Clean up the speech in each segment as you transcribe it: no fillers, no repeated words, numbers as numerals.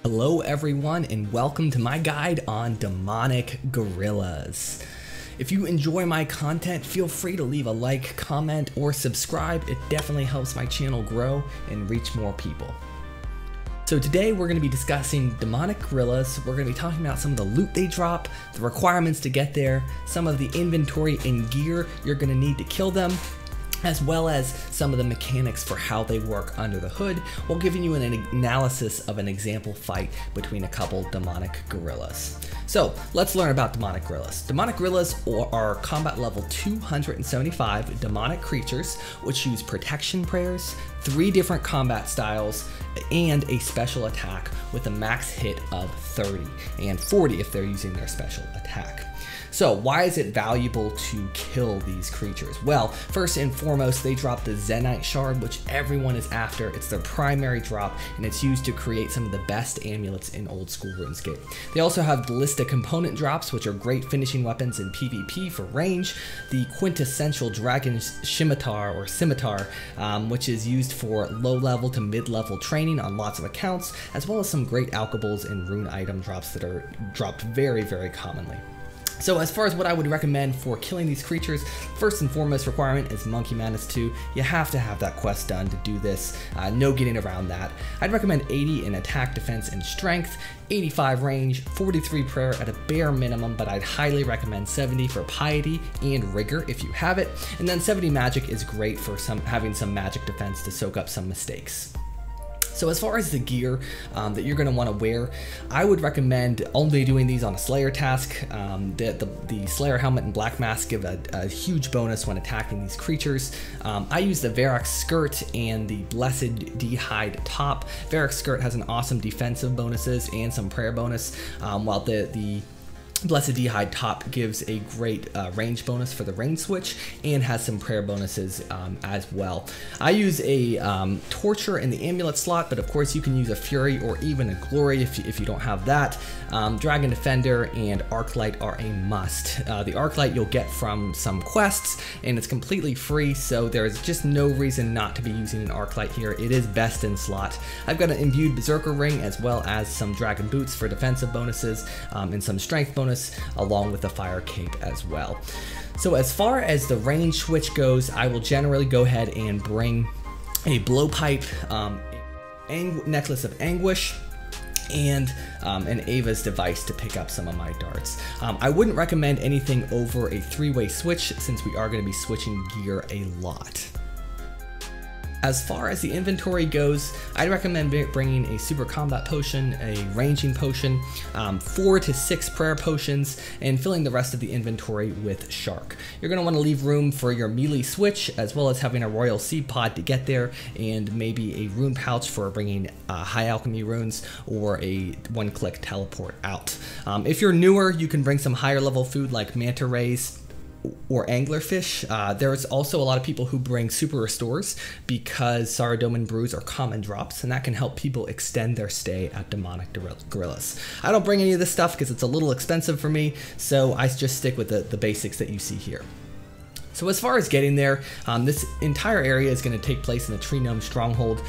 Hello everyone and welcome to my guide on demonic gorillas. If you enjoy my content, feel free to leave a like, comment, or subscribe. It definitely helps my channel grow and reach more people. So today we're going to be discussing demonic gorillas. We're going to be talking about some of the loot they drop, the requirements to get there, some of the inventory and gear you're going to need to kill them, as well as some of the mechanics for how they work under the hood, while giving you an analysis of an example fight between a couple demonic gorillas. So let's learn about demonic gorillas. Demonic gorillas are combat level 275 demonic creatures which use protection prayers, 3 different combat styles, and a special attack with a max hit of 30 and 40 if they're using their special attack. So why is it valuable to kill these creatures? Well, first and foremost, they drop the Zenyte shard, which everyone is after. It's their primary drop, and it's used to create some of the best amulets in old school RuneScape. They also have ballista component drops, which are great finishing weapons in PvP for range. The quintessential dragon scimitar, which is used for low level to mid level training on lots of accounts, as well as some great alchables and rune item drops that are dropped very, very commonly. So as far as what I would recommend for killing these creatures, first and foremost requirement is Monkey Madness 2. You have to have that quest done to do this, no getting around that. I'd recommend 80 in attack, defense, and strength, 85 range, 43 prayer at a bare minimum, but I'd highly recommend 70 for piety and rigor if you have it, and then 70 magic is great for having some magic defense to soak up some mistakes. So as far as the gear that you're going to want to wear, I would recommend only doing these on a Slayer task. The Slayer helmet and black mask give a huge bonus when attacking these creatures. I use the Varrock skirt and the Blessed D-hide top. Varrock skirt has an awesome defensive bonuses and some prayer bonus, while the Blessed D-hide top gives a great range bonus for the range switch and has some prayer bonuses as well. I use a torture in the amulet slot, but of course you can use a fury or even a glory if you don't have that. Dragon defender and arclight are a must. The arclight you'll get from some quests and it's completely free, so there's just no reason not to be using an arclight here. It is best in slot. I've got an imbued berserker ring as well as some dragon boots for defensive bonuses and some strength bonus, along with the fire cape as well. So as far as the range switch goes, I will generally go ahead and bring a blowpipe, necklace of anguish, and an Ava's device to pick up some of my darts. I wouldn't recommend anything over a 3-way switch since we are going to be switching gear a lot. As far as the inventory goes, I'd recommend bringing a super combat potion, a ranging potion, 4 to 6 prayer potions, and filling the rest of the inventory with shark. You're going to want to leave room for your melee switch, as well as having a royal seed pod to get there, and maybe a rune pouch for bringing high alchemy runes, or a one-click teleport out. If you're newer, you can bring some higher level food like manta rays or anglerfish. There's also a lot of people who bring super restores because Saradomin brews are common drops, and that can help people extend their stay at demonic gorillas. I don't bring any of this stuff because it's a little expensive for me, so I just stick with the basics that you see here. So as far as getting there, this entire area is going to take place in the Tree Gnome Stronghold.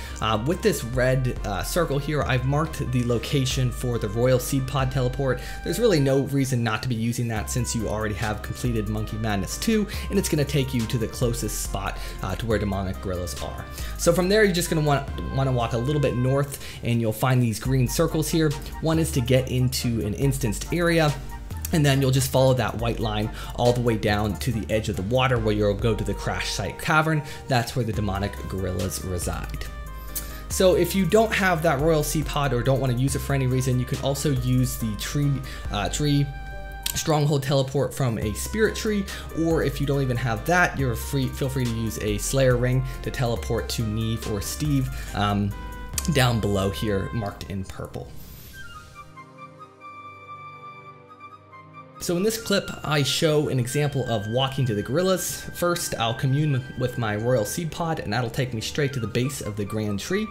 With this red circle here, I've marked the location for the Royal Seed Pod teleport. There's really no reason not to be using that since you already have completed Monkey Madness 2, and it's going to take you to the closest spot to where demonic gorillas are. So from there, you're just going to want to walk a little bit north, and you'll find these green circles here. One is to get into an instanced area, and then you'll just follow that white line all the way down to the edge of the water where you'll go to the crash site cavern. That's where the demonic gorillas reside. So if you don't have that royal seed pod or don't want to use it for any reason, you can also use the tree stronghold teleport from a spirit tree, or if you don't even have that, feel free to use a slayer ring to teleport to Neve or Steve down below here marked in purple. So in this clip, I show an example of walking to the gorillas. First, I'll commune with my royal seed pod, and that'll take me straight to the base of the grand tree.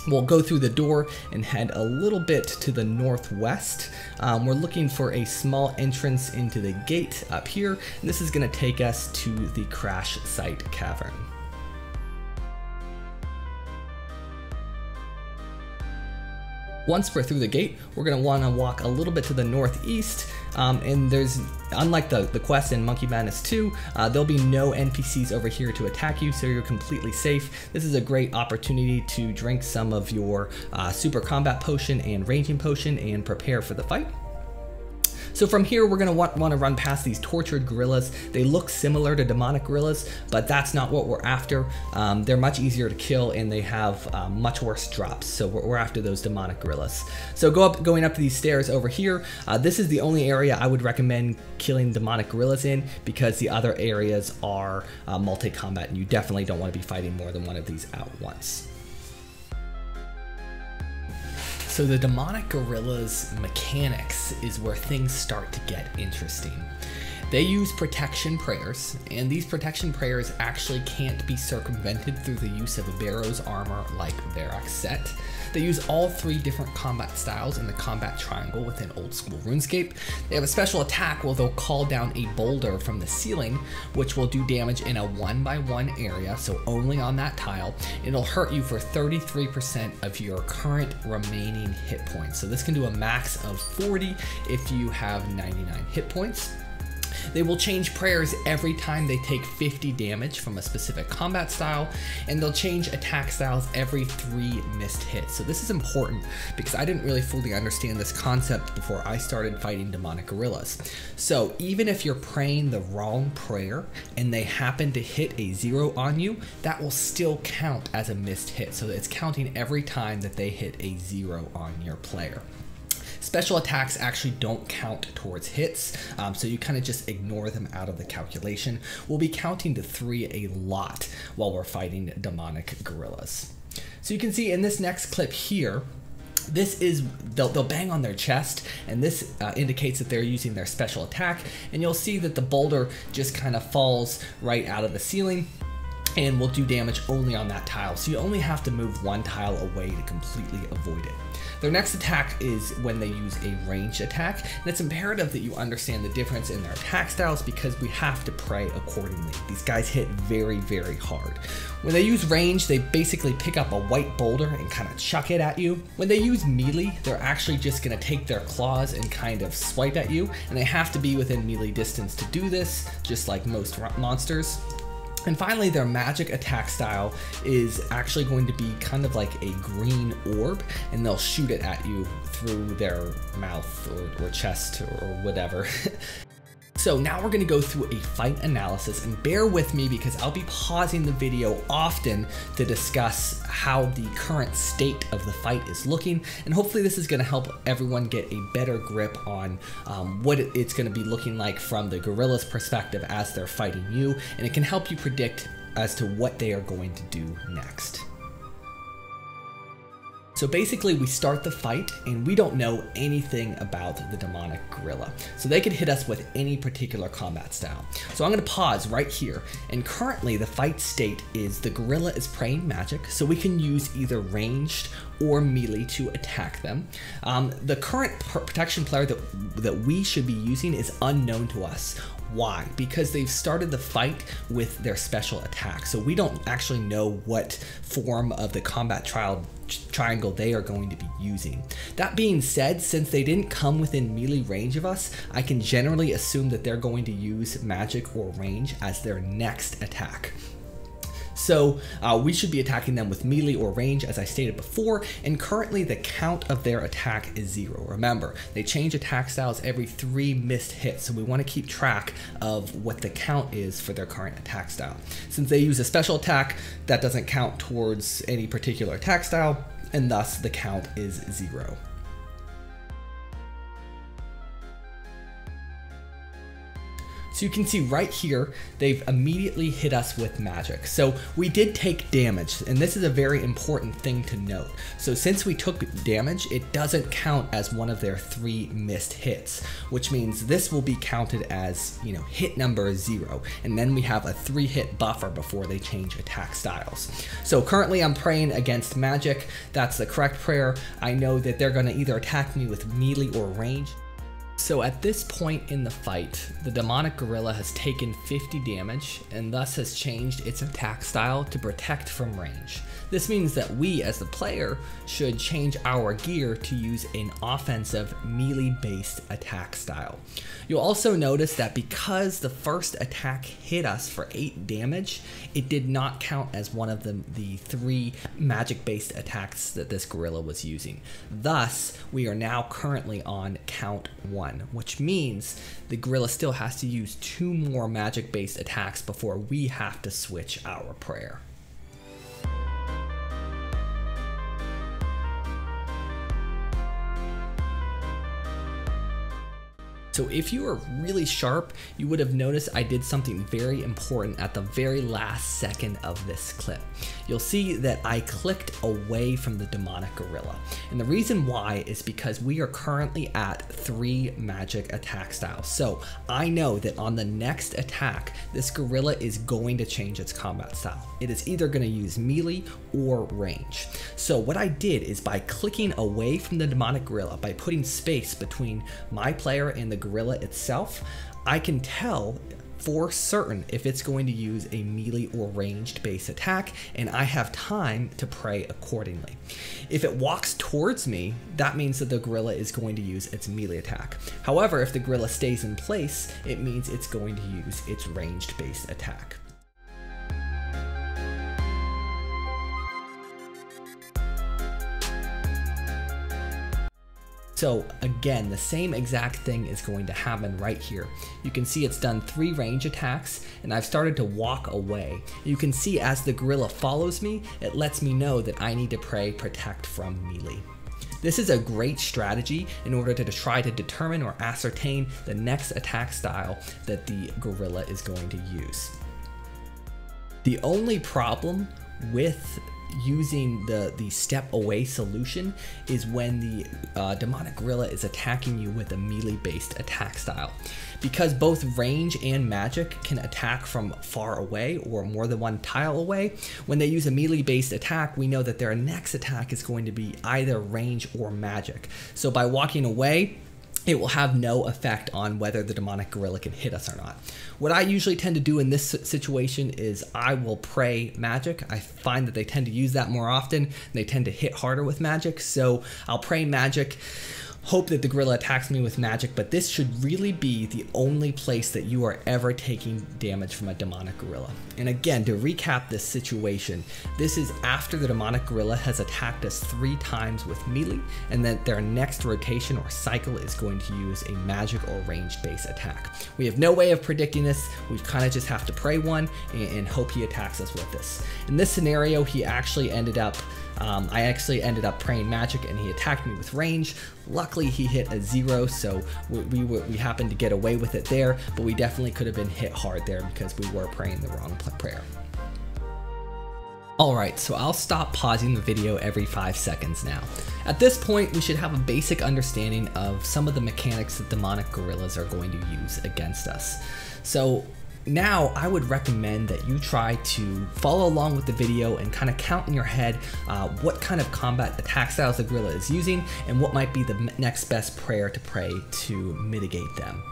We'll go through the door and head a little bit to the northwest. We're looking for a small entrance into the gate up here, and this is going to take us to the crash site cavern. Once we're through the gate, we're going to want to walk a little bit to the northeast, and there's, unlike the quest in Monkey Madness 2, there'll be no NPCs over here to attack you, so you're completely safe. This is a great opportunity to drink some of your super combat potion and ranging potion and prepare for the fight. So from here, we're going to want to run past these tortured gorillas. They look similar to demonic gorillas, but that's not what we're after. They're much easier to kill, and they have much worse drops. So we're after those demonic gorillas. So going up these stairs over here. This is the only area I would recommend killing demonic gorillas in, because the other areas are multi-combat, and you definitely don't want to be fighting more than one of these at once. So the demonic gorillas mechanics is where things start to get interesting. They use protection prayers, and these protection prayers actually can't be circumvented through the use of a Barrow's armor like Varroc's set. They use all 3 different combat styles in the combat triangle within old school RuneScape. They have a special attack where they'll call down a boulder from the ceiling, which will do damage in a 1x1 area, so only on that tile. It'll hurt you for 33% of your current remaining hit points. So this can do a max of 40 if you have 99 hit points. They will change prayers every time they take 50 damage from a specific combat style, and they'll change attack styles every 3 missed hits. So this is important because I didn't really fully understand this concept before I started fighting demonic gorillas. So even if you're praying the wrong prayer and they happen to hit a 0 on you, that will still count as a missed hit. So it's counting every time that they hit a 0 on your player. Special attacks actually don't count towards hits, so you kind of just ignore them out of the calculation. We'll be counting to 3 a lot while we're fighting demonic gorillas. So you can see in this next clip here, this is, they'll bang on their chest, and this indicates that they're using their special attack, and you'll see that the boulder just kind of falls right out of the ceiling and will do damage only on that tile. So you only have to move 1 tile away to completely avoid it. Their next attack is when they use a ranged attack, and it's imperative that you understand the difference in their attack styles because we have to pray accordingly. These guys hit very, very hard. When they use range, they basically pick up a white boulder and kind of chuck it at you. When they use melee, they're actually just going to take their claws and kind of swipe at you, and they have to be within melee distance to do this, just like most monsters. And finally, their magic attack style is actually going to be kind of like a green orb, and they'll shoot it at you through their mouth or chest or whatever. So now we're going to go through a fight analysis, and bear with me because I'll be pausing the video often to discuss how the current state of the fight is looking, and hopefully this is going to help everyone get a better grip on what it's going to be looking like from the gorilla's perspective as they're fighting you, and it can help you predict as to what they are going to do next. So basically we start the fight and we don't know anything about the demonic gorilla. So they could hit us with any particular combat style. So I'm going to pause right here, and currently the fight state is the gorilla is praying magic, so we can use either ranged or melee to attack them. The current protection player that we should be using is unknown to us. Why? Because they've started the fight with their special attack, so we don't actually know what form of the combat triangle they are going to be using. That being said, since they didn't come within melee range of us, I can generally assume that they're going to use magic or range as their next attack. So we should be attacking them with melee or range, as I stated before, and currently the count of their attack is 0. Remember, they change attack styles every 3 missed hits, so we want to keep track of what the count is for their current attack style. Since they use a special attack, that doesn't count towards any particular attack style, and thus the count is 0. So you can see right here, they've immediately hit us with magic. So we did take damage, and this is a very important thing to note. So since we took damage, it doesn't count as one of their 3 missed hits, which means this will be counted as, you know, hit number 0, and then we have a 3-hit buffer before they change attack styles. So currently I'm praying against magic. That's the correct prayer. I know that they're gonna either attack me with melee or range. So at this point in the fight, the demonic gorilla has taken 50 damage and thus has changed its attack style to protect from range. This means that we as the player should change our gear to use an offensive melee-based attack style. You'll also notice that because the first attack hit us for 8 damage, it did not count as one of the 3 magic-based attacks that this gorilla was using. Thus, we are now currently on count 1, which means the gorilla still has to use 2 more magic-based attacks before we have to switch our prayer. So if you were really sharp, you would have noticed I did something very important at the very last second of this clip. You'll see that I clicked away from the demonic gorilla. And the reason why is because we are currently at 3 magic attack styles. So I know that on the next attack, this gorilla is going to change its combat style. It is either going to use melee or range. So what I did is by clicking away from the demonic gorilla, by putting space between my player and the gorilla itself, I can tell for certain if it's going to use a melee or ranged base attack, and I have time to pray accordingly. If it walks towards me, that means that the gorilla is going to use its melee attack. However, if the gorilla stays in place, it means it's going to use its ranged base attack. So again, the same exact thing is going to happen right here. You can see it's done 3 range attacks, and I've started to walk away. You can see as the gorilla follows me, it lets me know that I need to pray protect from melee. This is a great strategy in order to try to determine or ascertain the next attack style that the gorilla is going to use. The only problem with using the step away solution is when the demonic gorilla is attacking you with a melee based attack style. Because both range and magic can attack from far away or more than 1 tile away, when they use a melee based attack, we know that their next attack is going to be either range or magic. So by walking away, it will have no effect on whether the demonic gorilla can hit us or not. What I usually tend to do in this situation is I will pray magic. I find that they tend to use that more often, and they tend to hit harder with magic. So I'll pray magic, hope that the gorilla attacks me with magic, but this should really be the only place that you are ever taking damage from a demonic gorilla. And again, to recap this situation, this is after the demonic gorilla has attacked us 3 times with melee, and then their next rotation or cycle is going to use a magic or ranged base attack. We have no way of predicting this. We kind of just have to pray one and hope he attacks us with this. In this scenario, he actually ended up I actually ended up praying magic and he attacked me with range. Luckily he hit a 0, so we happened to get away with it there, but we definitely could have been hit hard there because we were praying the wrong prayer. Alright, so I'll stop pausing the video every 5 seconds now. At this point, we should have a basic understanding of some of the mechanics that demonic gorillas are going to use against us. So now I would recommend that you try to follow along with the video and kind of count in your head what kind of combat attack styles the gorilla is using and what might be the next best prayer to pray to mitigate them.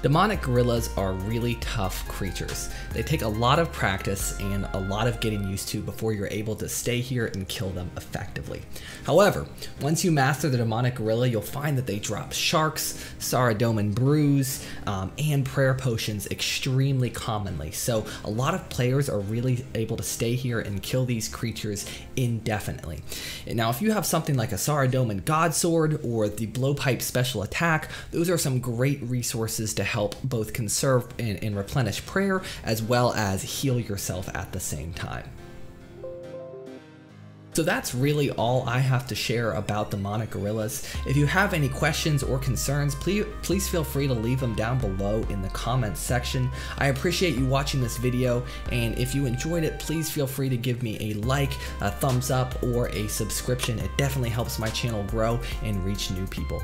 Demonic gorillas are really tough creatures. They take a lot of practice and a lot of getting used to before you're able to stay here and kill them effectively. However, once you master the demonic gorilla, you'll find that they drop sharks, Saradomin brews, and prayer potions extremely commonly. So a lot of players are really able to stay here and kill these creatures indefinitely. Now, if you have something like a Saradomin God Sword or the Blowpipe special attack, those are some great resources to help both conserve and replenish prayer, as well as heal yourself at the same time. So that's really all I have to share about demonic gorillas. If you have any questions or concerns, please feel free to leave them down below in the comments section. I appreciate you watching this video, and if you enjoyed it, please feel free to give me a like, a thumbs up, or a subscription. It definitely helps my channel grow and reach new people.